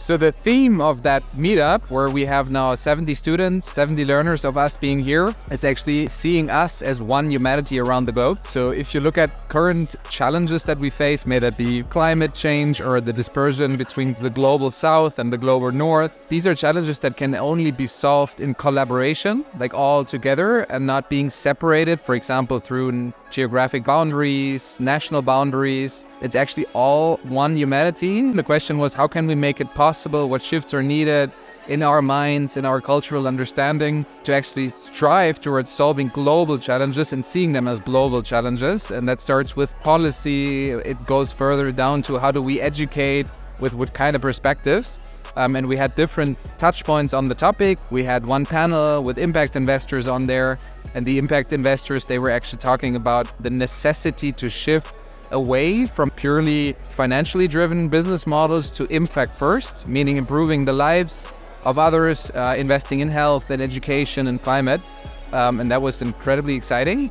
So the theme of that meetup, where we have now 70 students, 70 learners of us being here, it's actually seeing us as one humanity around the globe. So if you look at current challenges that we face, may that be climate change or the dispersion between the global south and the global north, these are challenges that can only be solved in collaboration, like all together, and not being separated, for example, through geographic boundaries, national boundaries. It's actually all one humanity. The question was, how can we make it possible? What shifts are needed in our minds, in our cultural understanding, to actually strive towards solving global challenges and seeing them as global challenges? And that starts with policy. It goes further down to how do we educate, with what kind of perspectives. And we had different touch points on the topic. We had one panel with impact investors on there. And the impact investors, they were actually talking about the necessity to shift away from purely financially driven business models to impact first, meaning improving the lives of others, investing in health and education and climate. And that was incredibly exciting.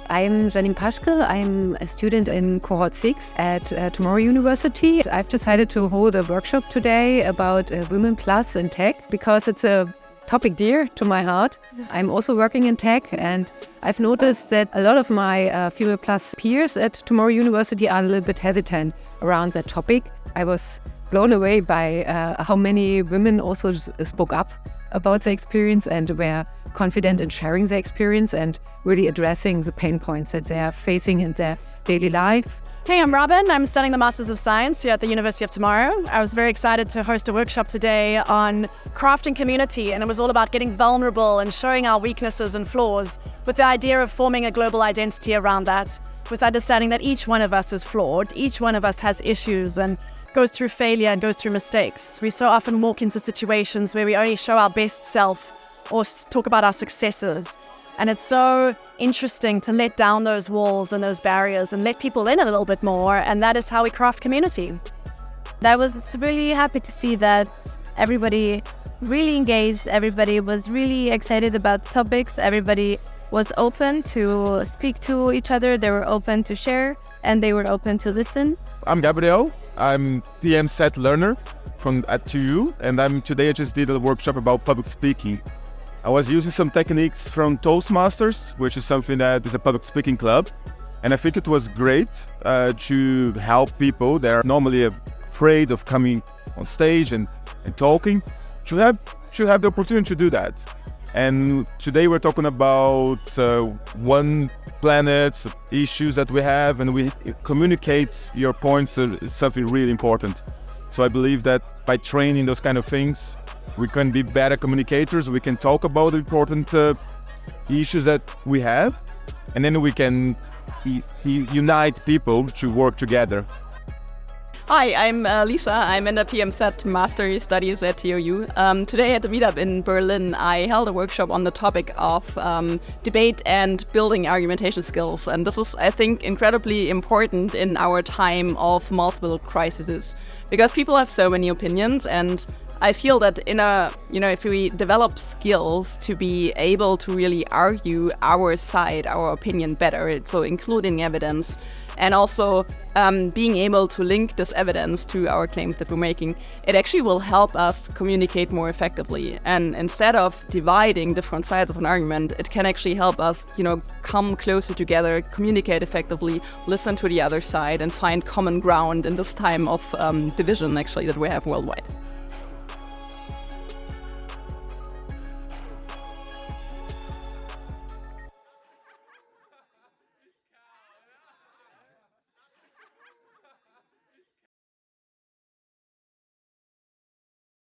I'm Janim. I'm a student in cohort 6 at Tomorrow University. I've decided to hold a workshop today about Women Plus in tech because it's a topic dear to my heart. I'm also working in tech, and I've noticed that a lot of my Female Plus peers at Tomorrow University are a little bit hesitant around that topic. I was blown away by how many women also spoke up about their experience and were confident in sharing their experience and really addressing the pain points that they are facing in their daily life. Hey, I'm Robin. I'm studying the Masters of Science here at the University of Tomorrow. I was very excited to host a workshop today on crafting community, and it was all about getting vulnerable and showing our weaknesses and flaws, with the idea of forming a global identity around that, with understanding that each one of us is flawed, each one of us has issues and goes through failure and goes through mistakes. We so often walk into situations where we only show our best self or talk about our successes. And it's so interesting to let down those walls and those barriers and let people in a little bit more. And that is how we craft community. I was really happy to see that everybody really engaged. Everybody was really excited about topics. Everybody was open to speak to each other. They were open to share and they were open to listen. I'm Gabrielle. I'm PM set learner at TU, and today I just did a workshop about public speaking. I was using some techniques from Toastmasters, which is something that is a public speaking club. And I think it was great to help people that are normally afraid of coming on stage and talking, to have the opportunity to do that. And today we're talking about one planet, issues that we have, and we communicate your points is something really important. So I believe that by training those kind of things, we can be better communicators. We can talk about the important issues that we have, and then we can unite people to work together. Hi, I'm Lisa. I'm in the PMZ Master Studies at TOU. Today at the meetup in Berlin, I held a workshop on the topic of debate and building argumentation skills. And this is, I think, incredibly important in our time of multiple crises, because people have so many opinions, and I feel that if we develop skills to be able to really argue our side, our opinion better, so including evidence, and also being able to link this evidence to our claims that we're making, it actually will help us communicate more effectively. And instead of dividing different sides of an argument, it can actually help us, come closer together, communicate effectively, listen to the other side, and find common ground in this time of division, actually, that we have worldwide.